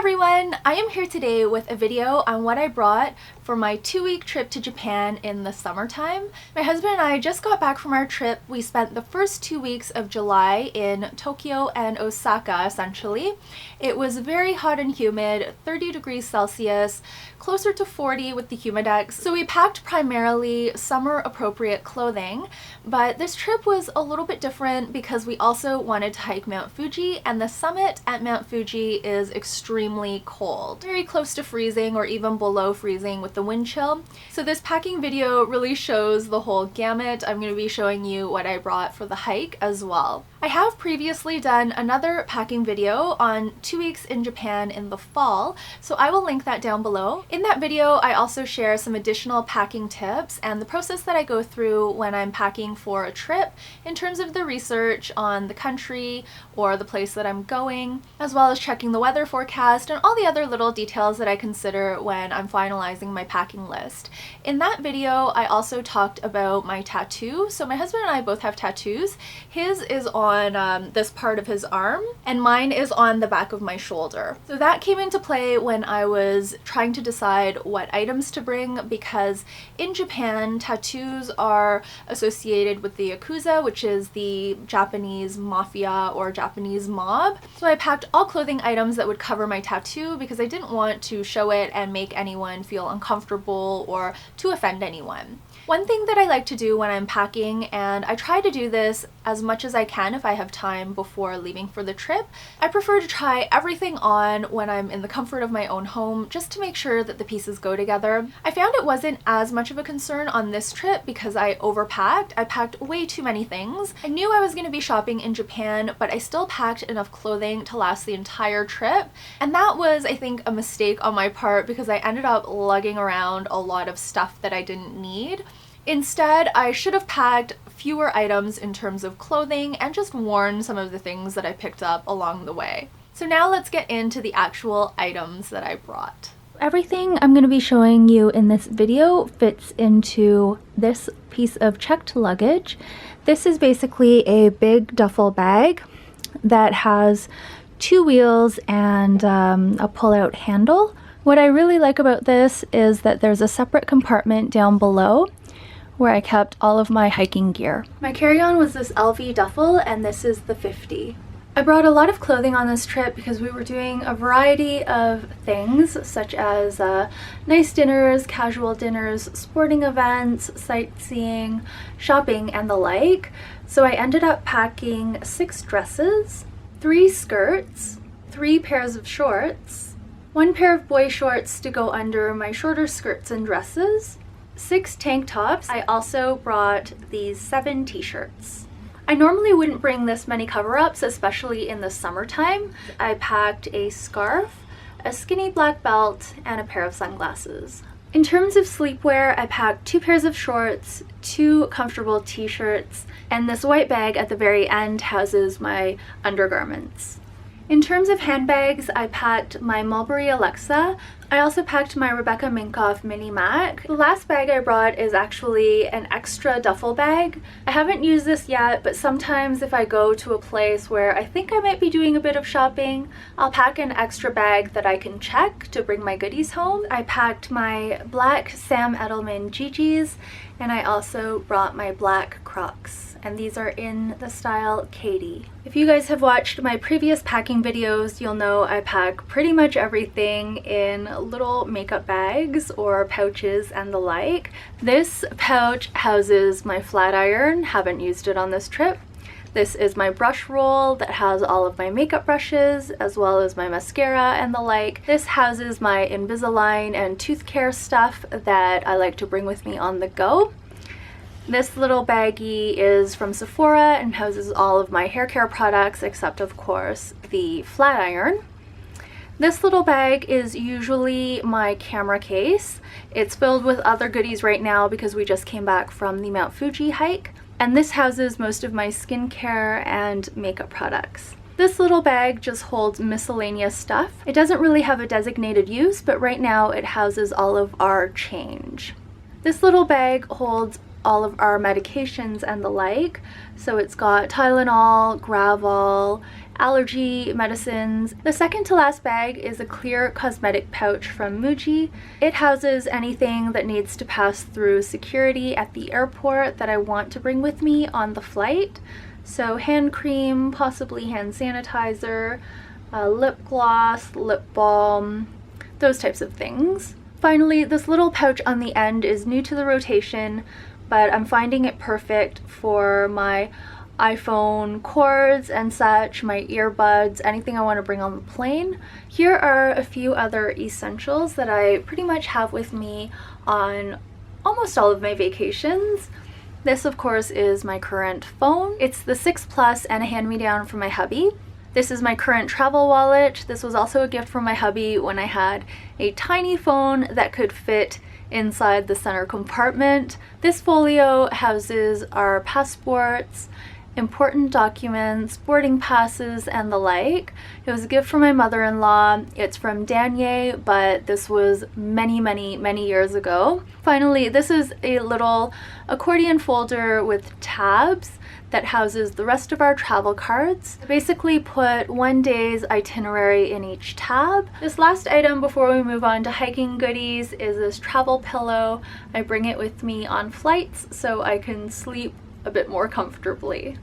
everyone! I am here today with a video on what I brought for my 2-week trip to Japan in the summertime. My husband and I just got back from our trip. We spent the first 2 weeks of July in Tokyo and Osaka, essentially. It was very hot and humid, 30 degrees Celsius, closer to 40 with the humidex. So we packed primarily summer appropriate clothing, but this trip was a little bit different because we also wanted to hike Mount Fuji, and the summit at Mount Fuji is extremely cold. Very close to freezing or even below freezing with the wind chill. So this packing video really shows the whole gamut. I'm going to be showing you what I brought for the hike as well. I have previously done another packing video on 2 weeks in Japan in the fall, so I will link that down below. In that video, I also share some additional packing tips and the process that I go through when I'm packing for a trip in terms of the research on the country or the place that I'm going, as well as checking the weather forecast and all the other little details that I consider when I'm finalizing my packing list. In that video, I also talked about my tattoo. So my husband and I both have tattoos. His is on this part of his arm, and mine is on the back of my shoulder. So that came into play when I was trying to decide what items to bring, because in Japan, tattoos are associated with the Yakuza, which is the Japanese mafia or Japanese mob. So I packed all clothing items that would cover my tattoo because I didn't want to show it and make anyone feel uncomfortable or to offend anyone. One thing that I like to do when I'm packing, and I try to do this as much as I can if I have time before leaving for the trip, I prefer to try everything on when I'm in the comfort of my own home just to make sure that the pieces go together. I found it wasn't as much of a concern on this trip because I overpacked. I packed way too many things. I knew I was going to be shopping in Japan, but I still packed enough clothing to last the entire trip, and that was, I think, a mistake on my part because I ended up lugging around a lot of stuff that I didn't need. Instead, I should have packed fewer items in terms of clothing and just worn some of the things that I picked up along the way. So now let's get into the actual items that I brought. Everything I'm going to be showing you in this video fits into this piece of checked luggage. This is basically a big duffel bag that has 2 wheels and a pull-out handle. What I really like about this is that there's a separate compartment down below where I kept all of my hiking gear. My carry-on was this LV duffel, and this is the 50. I brought a lot of clothing on this trip because we were doing a variety of things, such as nice dinners, casual dinners, sporting events, sightseeing, shopping, and the like. So I ended up packing 6 dresses, 3 skirts, 3 pairs of shorts, 1 pair of boy shorts to go under my shorter skirts and dresses, 6 tank tops. I also brought these 7 t-shirts. I normally wouldn't bring this many cover-ups, especially in the summertime. I packed a scarf, a skinny black belt, and a pair of sunglasses. In terms of sleepwear, I packed 2 pairs of shorts, 2 comfortable t-shirts, and this white bag at the very end houses my undergarments. In terms of handbags, I packed my Mulberry Alexa. I also packed my Rebecca Minkoff Mini Mac. The last bag I brought is actually an extra duffel bag. I haven't used this yet, but sometimes if I go to a place where I think I might be doing a bit of shopping, I'll pack an extra bag that I can check to bring my goodies home. I packed my black Sam Edelman Gigi's, and I also brought my black Crocs, and these are in the style Katie. If you guys have watched my previous packing videos, you'll know I pack pretty much everything in little makeup bags or pouches and the like. This pouch houses my flat iron, haven't used it on this trip. This is my brush roll that has all of my makeup brushes as well as my mascara and the like. This houses my Invisalign and tooth care stuff that I like to bring with me on the go. This little baggie is from Sephora and houses all of my hair care products except, of course, the flat iron. This little bag is usually my camera case. It's filled with other goodies right now because we just came back from the Mount Fuji hike. And this houses most of my skincare and makeup products. This little bag just holds miscellaneous stuff. It doesn't really have a designated use, but right now it houses all of our change. This little bag holds all of our medications and the like. So it's got Tylenol, Gravol, allergy medicines. The second to last bag is a clear cosmetic pouch from Muji. It houses anything that needs to pass through security at the airport that I want to bring with me on the flight. So hand cream, possibly hand sanitizer, lip gloss, lip balm, those types of things. Finally, this little pouch on the end is new to the rotation, but I'm finding it perfect for my iPhone cords and such, my earbuds, anything I want to bring on the plane. Here are a few other essentials that I pretty much have with me on almost all of my vacations. This, of course, is my current phone. It's the 6 Plus and a hand-me-down from my hubby. This is my current travel wallet. This was also a gift from my hubby when I had a tiny phone that could fit inside the center compartment. This folio houses our passports, important documents, boarding passes, and the like. It was a gift from my mother-in-law. It's from Danye, but this was many years ago. Finally, this is a little accordion folder with tabs that houses the rest of our travel cards. I basically put one day's itinerary in each tab. This last item before we move on to hiking goodies is this travel pillow. I bring it with me on flights so I can sleep a bit more comfortably.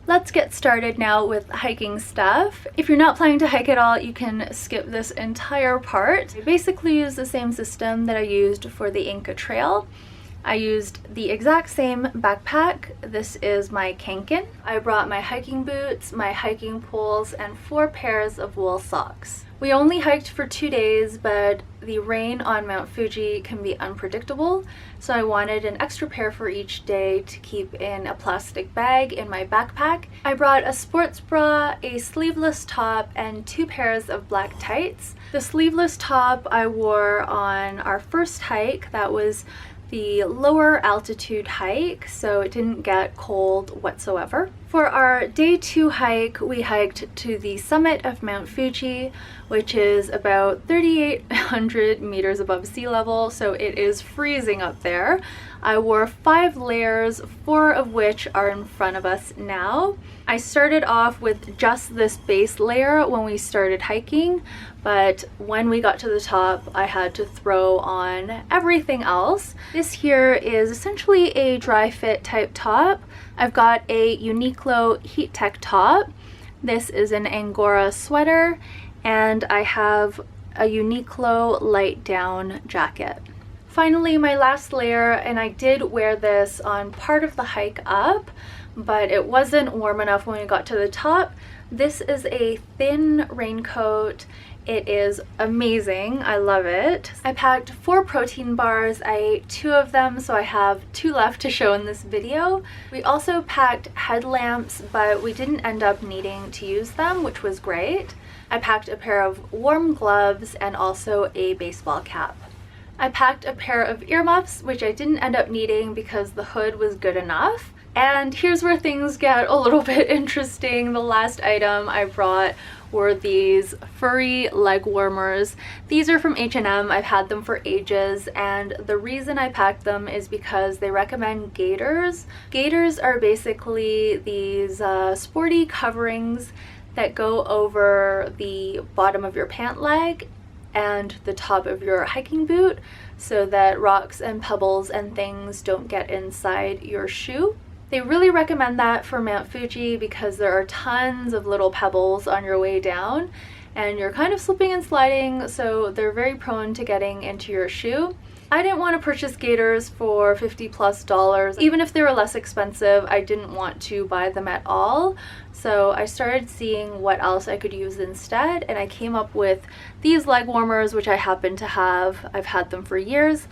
Let's get started now with hiking stuff. If you're not planning to hike at all, you can skip this entire part. I basically use the same system that I used for the Inca Trail. I used the exact same backpack. This is my Kanken. I brought my hiking boots, my hiking poles, and 4 pairs of wool socks. We only hiked for 2 days, but the rain on Mount Fuji can be unpredictable, so I wanted an extra pair for each day to keep in a plastic bag in my backpack. I brought a sports bra, a sleeveless top, and 2 pairs of black tights. The sleeveless top I wore on our first hike. That was the lower altitude hike, so it didn't get cold whatsoever. For our day 2 hike, we hiked to the summit of Mount Fuji, which is about 3,800 meters above sea level, so it is freezing up there. I wore 5 layers, 4 of which are in front of us now. I started off with just this base layer when we started hiking, but when we got to the top, I had to throw on everything else. This here is essentially a dry fit type top. I've got a Uniqlo Heat Tech top. This is an Angora sweater, and I have a Uniqlo light down jacket. Finally, my last layer, and I did wear this on part of the hike up, but it wasn't warm enough when we got to the top. This is a thin raincoat. It is amazing. I love it. I packed 4 protein bars. I ate 2 of them, so I have 2 left to show in this video. We also packed headlamps, but we didn't end up needing to use them, which was great. I packed a pair of warm gloves and also a baseball cap. I packed a pair of earmuffs, which I didn't end up needing because the hood was good enough. And here's where things get a little bit interesting. The last item I brought were these Furry Leg Warmers. These are from H&M. I've had them for ages, and the reason I packed them is because they recommend gaiters. Gaiters are basically these sporty coverings that go over the bottom of your pant leg and the top of your hiking boot so that rocks and pebbles and things don't get inside your shoe. They really recommend that for Mount Fuji because there are tons of little pebbles on your way down and you're kind of slipping and sliding, so they're very prone to getting into your shoe. I didn't want to purchase gaiters for $50+. Even if they were less expensive, I didn't want to buy them at all. So I started seeing what else I could use instead, and I came up with these leg warmers, which I happen to have. I've had them for years,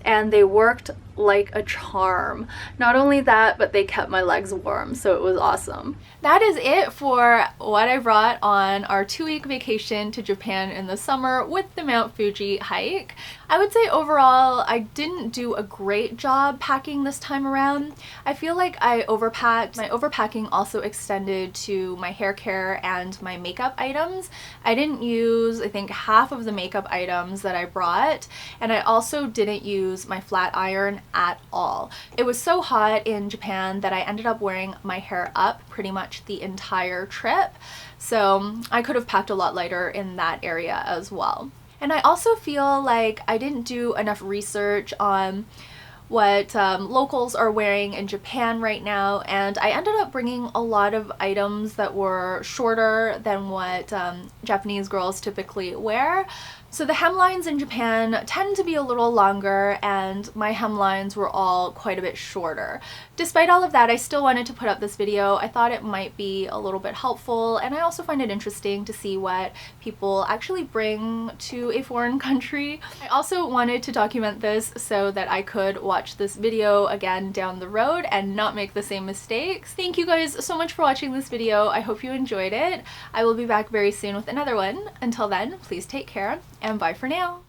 and they worked like a charm. Not only that, but they kept my legs warm, so it was awesome. That is it for what I brought on our 2-week vacation to Japan in the summer with the Mount Fuji hike. I would say overall I didn't do a great job packing this time around. I feel like I overpacked. My overpacking also extended to my hair care and my makeup items. I didn't use, I think, half of the makeup items that I brought, and I also didn't use my flat iron at all. It was so hot in Japan that I ended up wearing my hair up pretty much the entire trip, so I could have packed a lot lighter in that area as well. And I also feel like I didn't do enough research on what locals are wearing in Japan right now, and I ended up bringing a lot of items that were shorter than what Japanese girls typically wear. So the hemlines in Japan tend to be a little longer, and my hemlines were all quite a bit shorter. Despite all of that, I still wanted to put up this video. I thought it might be a little bit helpful, and I also find it interesting to see what people actually bring to a foreign country. I also wanted to document this so that I could watch this video again down the road and not make the same mistakes. Thank you guys so much for watching this video. I hope you enjoyed it. I will be back very soon with another one. Until then, please take care, and bye for now.